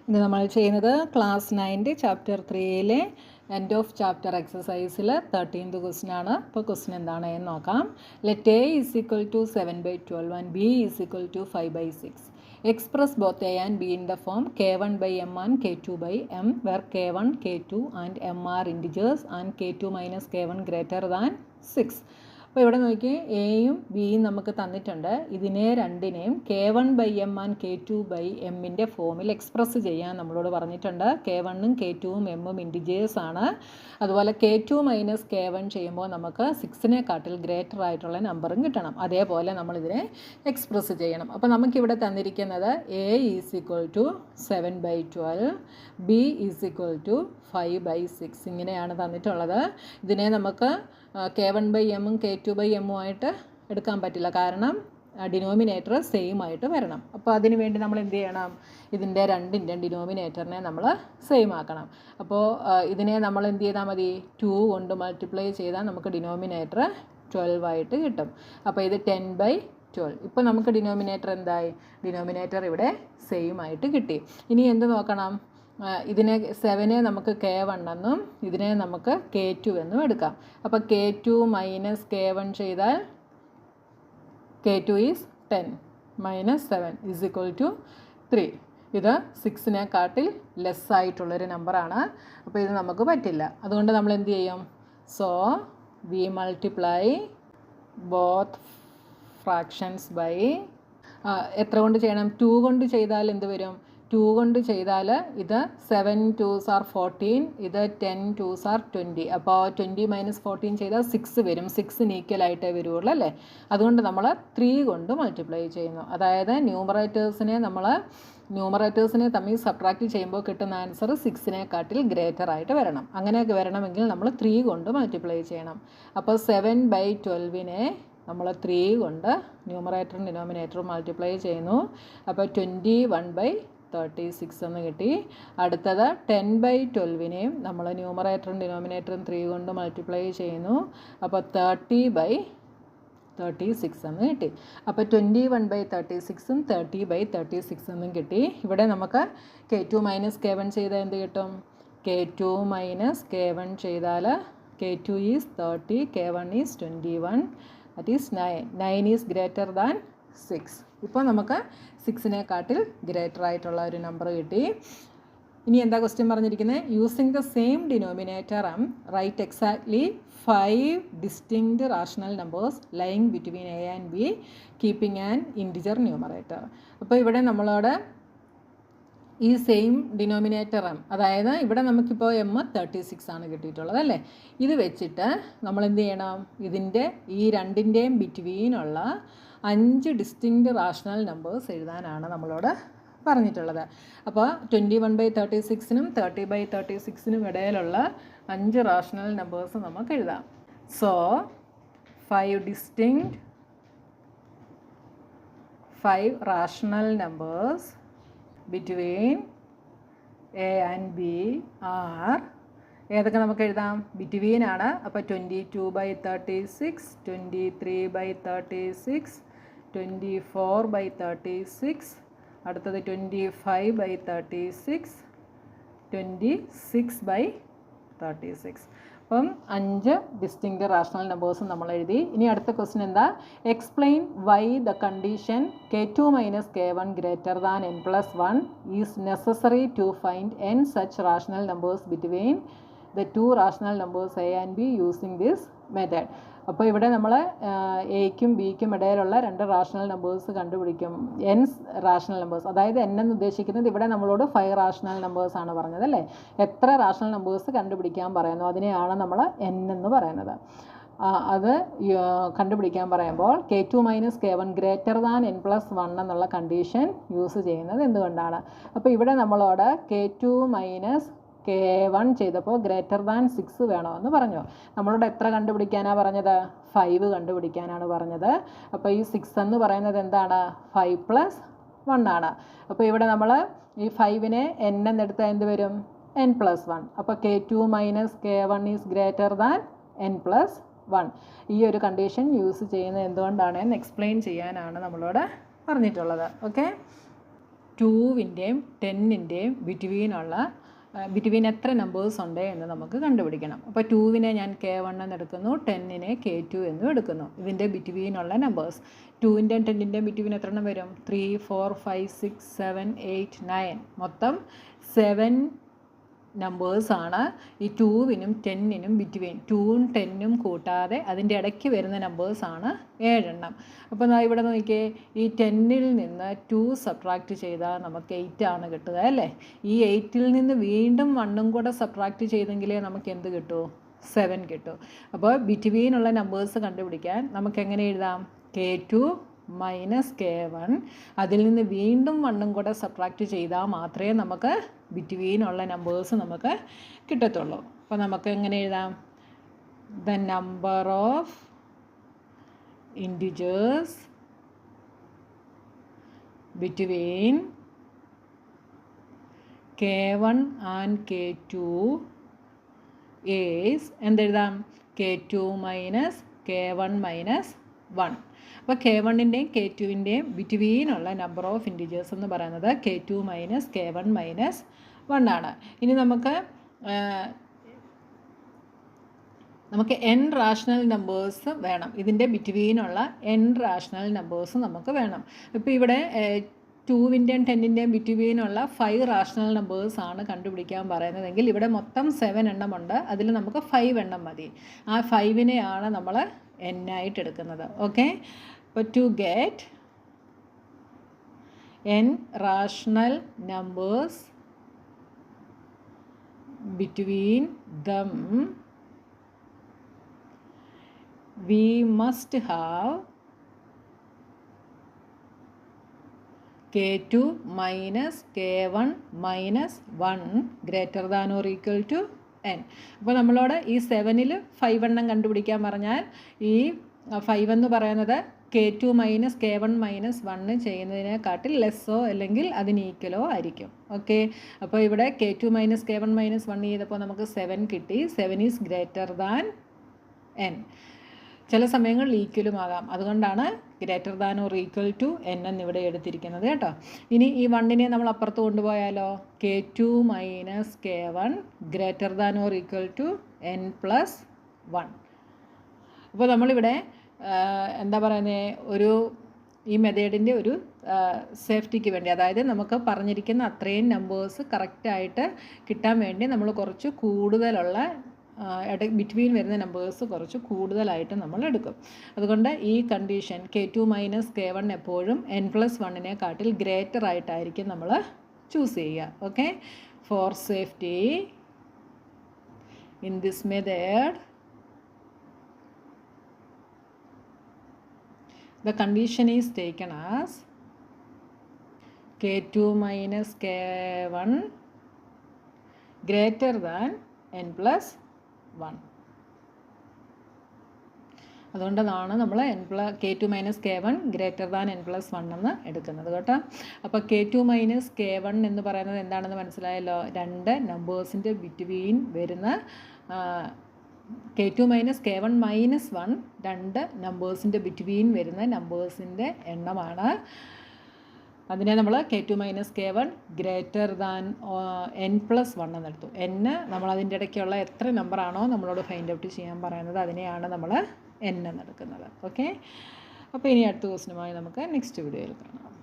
ഇന്ന് നമ്മൾ ചെയ്യുന്നത് ക്ലാസ് 9 ചാപ്റ്റർ 3-ലെ എൻഡ് ഓഫ് ചാപ്റ്റർ എക്സസൈസിൽ 13th ക്വസ്റ്റ്യൻ ആണ്. അപ്പോൾ ക്വസ്റ്റ്യൻ എന്താണ് എന്ന് നോക്കാം. Let A is equal to 7/12 and B is equal to 5/6. Express both A and B in the form k1/m and k2/m where k1, k2 and m are integers and k2 minus k1 greater than 6. അപ്പോൾ ഇവിടെ നോക്കി എയും ബിയും നമുക്ക് തന്നിട്ടുണ്ട്. ഇതിനെ രണ്ടിനെയും k1/m and k2/mൻ്റെ ഫോമിൽ എക്സ്പ്രസ് ചെയ്യാൻ നമ്മളോട് പറഞ്ഞിട്ടുണ്ട്. k1ഉം k2ഉം m-ഉം ഇൻറ്റിജേഴ്സ് ആണ്. അതുപോലെ k2 മൈനസ് k1 ചെയ്യുമ്പോൾ നമുക്ക് 6-നെക്കാട്ടിൽ ഗ്രേറ്റർ ആയിട്ടുള്ള നമ്പറും കിട്ടണം. അതേപോലെ നമ്മളിതിനെ എക്സ്പ്രസ് ചെയ്യണം. അപ്പോൾ നമുക്കിവിടെ തന്നിരിക്കുന്നത് a is equal to 7/12, b is equal to 5/6 ഇങ്ങനെയാണ് തന്നിട്ടുള്ളത്. ഇതിനെ നമുക്ക് k1/m-ഉം k2/m-ഉം ആയിട്ട് എടുക്കാൻ പറ്റില്ല, കാരണം ഡിനോമിനേറ്റർ സെയിം ആയിട്ട് വരണം. അപ്പോൾ അതിന് വേണ്ടി നമ്മൾ എന്ത് ചെയ്യണം? ഇതിൻ്റെ രണ്ടിൻ്റെയും ഡിനോമിനേറ്ററിനെ നമ്മൾ സെയിം ആക്കണം. അപ്പോൾ ഇതിനെ നമ്മൾ എന്ത് ചെയ്താൽ മതി? 2 കൊണ്ട് മൾട്ടിപ്ലൈ ചെയ്താൽ നമുക്ക് ഡിനോമിനേറ്റർ 12 ആയിട്ട് കിട്ടും. അപ്പോൾ ഇത് 10/12. ഇപ്പോൾ നമുക്ക് ഡിനോമിനേറ്റർ എന്തായി? ഡിനോമിനേറ്റർ ഇവിടെ സെയിം ആയിട്ട് കിട്ടി. ഇനി എന്ത് നോക്കണം? ഇതിനെ 7 നമുക്ക് k1 എന്നും ഇതിനെ നമുക്ക് k2 എന്നും എടുക്കാം. അപ്പോൾ k2 മൈനസ് k1 ചെയ്താൽ k2 is 10 minus 7 is equal to 3. ഇത് 6-നെക്കാട്ടിൽ ലെസ് ആയിട്ടുള്ളൊരു നമ്പറാണ്. അപ്പോൾ ഇത് നമുക്ക് പറ്റില്ല. അതുകൊണ്ട് നമ്മൾ എന്ത് ചെയ്യും? So we multiply both fractions by എത്ര കൊണ്ട് ചെയ്യണം? 2 കൊണ്ട് ചെയ്താൽ എന്ത് വരും? 2 കൊണ്ട് ചെയ്താൽ ഇത് 7 2s are 14, ഇത് 10 2s are 20. അപ്പോൾ 20 മൈനസ് 14 ചെയ്താൽ 6 വരും. 6 ഈക്വലായിട്ടേ വരുള്ളൂ അല്ലേ? അതുകൊണ്ട് നമ്മൾ 3 കൊണ്ട് മൾട്ടിപ്ലൈ ചെയ്യുന്നു. അതായത് ന്യൂമറേറ്റേഴ്സിനെ തമ്മിൽ സബ്ട്രാക്റ്റ് ചെയ്യുമ്പോൾ കിട്ടുന്ന ആൻസർ 6-നെക്കാട്ടിൽ ഗ്രേറ്റർ ആയിട്ട് വരണം. അങ്ങനെയൊക്കെ വരണമെങ്കിൽ നമ്മൾ 3 കൊണ്ട് മൾട്ടിപ്ലൈ ചെയ്യണം. അപ്പോൾ 7/12-നെ നമ്മൾ 3 കൊണ്ട് ന്യൂമറേറ്ററും ഡിനോമിനേറ്ററും മൾട്ടിപ്ലൈ ചെയ്യുന്നു. അപ്പോൾ 21/36 എന്ന് കിട്ടി. അടുത്തത് 10/12-നെയും നമ്മൾ ന്യൂമറേറ്ററും ഡിനോമിനേറ്ററും 3 കൊണ്ട് മൾട്ടിപ്ലൈ ചെയ്യുന്നു. അപ്പോൾ 30/36 എന്ന് കിട്ടി. അപ്പോൾ 21/36ഉം 30/36 എന്നും കിട്ടി. ഇവിടെ നമുക്ക് k2 മൈനസ് k1 ചെയ്താൽ എന്ത് കിട്ടും? k2 മൈനസ് k1 ചെയ്താൽ k2 is 30, k1 is 21, that is 9. 9 is greater than 6. ഇപ്പോൾ നമുക്ക് 6-നെക്കാട്ടിൽ ഗ്രേറ്റർ ആയിട്ടുള്ള ഒരു നമ്പർ കിട്ടി. ഇനി എന്താ ക്വസ്റ്റ്യൻ പറഞ്ഞിരിക്കുന്നത്? Using the same denominator write exactly 5 distinct rational numbers lying between A and B keeping an integer numerator. അപ്പോൾ ഇവിടെ നമ്മളോട് ഈ സെയിം ഡിനോമിനേറ്റർ അതായത് ഇവിടെ നമുക്കിപ്പോൾ m 36 ആണ് കിട്ടിയിട്ടുള്ളത് അല്ലേ? ഇത് വെച്ചിട്ട് നമ്മൾ എന്ത് ചെയ്യണം? ഇതിൻ്റെ ഈ രണ്ടിൻ്റെയും ബിറ്റ്വീനുള്ള 5 ഡിസ്റ്റിങ്ക്റ്റ് റാഷണൽ നമ്പേഴ്സ് എഴുതാനാണ് നമ്മളോട് പറഞ്ഞിട്ടുള്ളത്. അപ്പോൾ 21/36നും 30/36നും ഇടയിലുള്ള 5 റാഷണൽ നമ്പേഴ്സ് നമുക്ക് എഴുതാം. So 5 rational numbers between a and b are ഏതൊക്കെ നമുക്ക് എഴുതാം? ബിറ്റ്വീൻ ആണ്. അപ്പോൾ 22/36, 23/36, 24/36, അടുത്തത് 25/36, 26/36. അപ്പം 5 ഡിസ്റ്റിങ്ക്റ്റ് റാഷണൽ നമ്പേഴ്സും നമ്മൾ എഴുതി. ഇനി അടുത്ത ക്വസ്റ്റ്യൻ എന്താ? Explain why the condition k2 minus k1 greater than n+1 is necessary to find n such rational numbers between the 2 rational numbers a and b using this method. അപ്പോൾ ഇവിടെ നമ്മൾ എയ്ക്കും ബിക്കും ഇടയിലുള്ള 2 റാഷണൽ നമ്പേഴ്സ് കണ്ടുപിടിക്കും. n rational numbers, അതായത് n എന്ന് ഉദ്ദേശിക്കുന്നത് ഇവിടെ നമ്മളോട് 5 റാഷണൽ നമ്പേഴ്സ് ആണ് പറഞ്ഞത് അല്ലേ? എത്ര റാഷണൽ നമ്പേഴ്സ് കണ്ടുപിടിക്കാൻ പറയുന്നു അതിനെയാണ് നമ്മൾ n എന്ന് പറയുന്നത്. അത് കണ്ടുപിടിക്കാൻ പറയുമ്പോൾ k2 minus k1 greater than n+1 എന്നുള്ള കണ്ടീഷൻ യൂസ് ചെയ്യുന്നത് എന്തുകൊണ്ടാണ്? അപ്പോൾ ഇവിടെ നമ്മളോട് k2 മൈനസ് k1 ചെയ്തപ്പോൾ ഗ്രേറ്റർ ദാൻ 6 വേണമെന്ന് പറഞ്ഞു. നമ്മളോട് എത്ര കണ്ടുപിടിക്കാനാണ് പറഞ്ഞത്? 5 കണ്ടുപിടിക്കാനാണ് പറഞ്ഞത്. അപ്പോൾ ഈ 6 എന്ന് പറയുന്നത് എന്താണ്? 5+1 ആണ്. അപ്പോൾ ഇവിടെ നമ്മൾ ഈ 5-നെ n എന്നെടുത്താൽ എന്ത് വരും? n+1. അപ്പോൾ k2 minus k1 is greater than n+1. ഈ ഒരു കണ്ടീഷൻ യൂസ് ചെയ്യുന്നത് എന്തുകൊണ്ടാണ് എന്ന് എക്സ്പ്ലെയിൻ ചെയ്യാനാണ് നമ്മളോട് പറഞ്ഞിട്ടുള്ളത്. ഓക്കെ. 2-ൻ്റെയും 10-ൻ്റെയും ബിറ്റ്വീൻ എത്ര നമ്പേഴ്സ് ഉണ്ട് എന്ന് നമുക്ക് കണ്ടുപിടിക്കണം. അപ്പോൾ 2-നെ ഞാൻ K1 എന്ന് എടുക്കുന്നു, 10-നെ K2 എന്നും എടുക്കുന്നു. ഇതിൻ്റെ ബിറ്റ്വീനുള്ള നമ്പേഴ്സ് 2-ൻ്റെയും 10-ൻ്റെയും ബിറ്റ്വീൻ എത്ര എണ്ണം വരും? 3, 4, 5, 6, 7, 8, 9 മൊത്തം 7 നമ്പേഴ്സാണ് ഈ 2-നും 10-നും ബിറ്റ്വീൻ. 2-ഉം 10-ഉം കൂട്ടാതെ അതിൻ്റെ ഇടയ്ക്ക് വരുന്ന നമ്പേഴ്സാണ് 7 എണ്ണം. അപ്പോൾ ഇവിടെ നോക്കിയേ, ഈ 10-ൽ നിന്ന് 2 സബ്ട്രാക്റ്റ് ചെയ്താൽ നമുക്ക് 8 ആണ് കിട്ടുക അല്ലേ. ഈ 8-ൽ നിന്ന് വീണ്ടും 1-ഉം കൂടെ സബ്ട്രാക്റ്റ് ചെയ്തെങ്കിലേ നമുക്ക് എന്ത് കിട്ടൂ? 7 കിട്ടും. അപ്പോൾ ബിറ്റ്വീനുള്ള നമ്പേഴ്സ് കണ്ടുപിടിക്കാൻ നമുക്ക് എങ്ങനെ എഴുതാം? K2 മൈനസ് K1, അതിൽ നിന്ന് വീണ്ടും 1-ഉം കൂടെ സബ്ട്രാക്റ്റ് ചെയ്താൽ മാത്രമേ നമുക്ക് ബിറ്റ്വീനുള്ള നമ്പേഴ്സ് നമുക്ക് കിട്ടത്തുള്ളൂ. അപ്പോൾ നമുക്ക് എങ്ങനെ എഴുതാം? The number of integers between K1 and K2 is എന്തെഴുതാം? K2 minus K1 minus 1. അപ്പോൾ K1-ൻ്റെയും K2-ൻ്റെയും ബിറ്റ്വീനുള്ള നമ്പർ ഓഫ് ഇൻറ്റിജേഴ്സ് എന്ന് പറയുന്നത് K2 മൈനസ് K1 മൈനസ് 1 ആണ്. ഇനി നമുക്ക് n റാഷണൽ നമ്പേഴ്സ് വേണം. ഇതിൻ്റെ ബിറ്റ്വീനുള്ള n റാഷണൽ നമ്പേഴ്സ് നമുക്ക് വേണം. ഇപ്പോൾ ഇവിടെ 2-ൻ്റെയും 10-ൻ്റെയും ബിറ്റ്വീനുള്ള 5 റാഷണൽ നമ്പേഴ്സാണ് കണ്ടുപിടിക്കാൻ പറയുന്നതെങ്കിൽ ഇവിടെ മൊത്തം 7 എണ്ണമുണ്ട്. അതിൽ നമുക്ക് 5 എണ്ണം മതി. ആ 5-നെയാണ് നമ്മൾ n ആയിട്ട് എടുക്കുന്നത്. ഓക്കെ, അപ്പോൾ to get n rational numbers between them we must have K2 minus K1 minus 1 greater than or equal to n. അപ്പോൾ നമ്മളോട് ഈ 7-ൽ 5 എണ്ണം കണ്ടുപിടിക്കാൻ പറഞ്ഞാൽ ഈ 5 എന്ന് പറയുന്നത് K2 മൈനസ് K1 മൈനസ് 1 ചെയ്യുന്നതിനെക്കാട്ടിൽ ലെസ്സോ അല്ലെങ്കിൽ അതിന് ഈക്വലോ ആയിരിക്കും. ഓക്കെ, അപ്പോൾ ഇവിടെ K2 മൈനസ് K1 മൈനസ് 1 ചെയ്തപ്പോൾ നമുക്ക് 7 കിട്ടി. 7 ഈസ് ഗ്രേറ്റർ ദാൻ n. ചില സമയങ്ങളിൽ ഈക്വലുമാകാം, അതുകൊണ്ടാണ് greater than or equal to n എന്നിവിടെ എടുത്തിരിക്കുന്നത് കേട്ടോ. ഇനി ഈ 1-നെ നമ്മൾ അപ്പുറത്ത് കൊണ്ടുപോയാലോ? K2 minus K1 greater than or equal to n plus 1. അപ്പോൾ നമ്മളിവിടെ എന്താ പറയുന്നത്, ഈ മെത്തേഡിൻ്റെ ഒരു സേഫ്റ്റിക്ക് വേണ്ടി, അതായത് നമുക്ക് പറഞ്ഞിരിക്കുന്ന അത്രയും നമ്പേഴ്സ് കറക്റ്റായിട്ട് കിട്ടാൻ വേണ്ടി നമ്മൾ കുറച്ച് കൂടുതലുള്ള ബിറ്റ്വീൻ വരുന്ന നമ്പേഴ്സ് കുറച്ച് കൂടുതലായിട്ട് നമ്മൾ എടുക്കും. അതുകൊണ്ട് ഈ കണ്ടീഷൻ K2 മൈനസ് K1 എപ്പോഴും n+1-നെക്കാട്ടിൽ ഗ്രേറ്റർ ആയിട്ടായിരിക്കും നമ്മൾ ചൂസ് ചെയ്യുക. Okay, for safety in this method the condition is taken as K2 minus K1 greater than n+1. അതുകൊണ്ടാണ് നമ്മൾ K2 minus K1 greater than n+1 എന്ന് എടുക്കുന്നത് കേട്ടോ. അപ്പോൾ K2 മൈനസ് K1 എന്ന് പറയുന്നത് എന്താണെന്ന് മനസ്സിലായല്ലോ? 2 നമ്പേഴ്സിൻ്റെ ബിറ്റ്വീൻ വരുന്ന K2 minus K1 minus 1 2 നമ്പേഴ്സിൻ്റെ between വരുന്ന നമ്പേഴ്സിൻ്റെ എണ്ണമാണ്. അതിനെ നമ്മൾ K2 minus K1 greater than n+1 എന്നെടുത്തു. നമ്മൾ അതിൻ്റെ ഇടയ്ക്കുള്ള എത്ര നമ്പറാണോ നമ്മളോട് ഫൈൻഡ് ഔട്ട് ചെയ്യാൻ പറയുന്നത് അതിനെയാണ് നമ്മൾ n എന്നെടുക്കുന്നത്. ഓക്കെ, അപ്പോൾ ഇനി അടുത്ത ക്വസ്റ്റ്യനുമായി നമുക്ക് നെക്സ്റ്റ് വീഡിയോയിൽ കാണാം.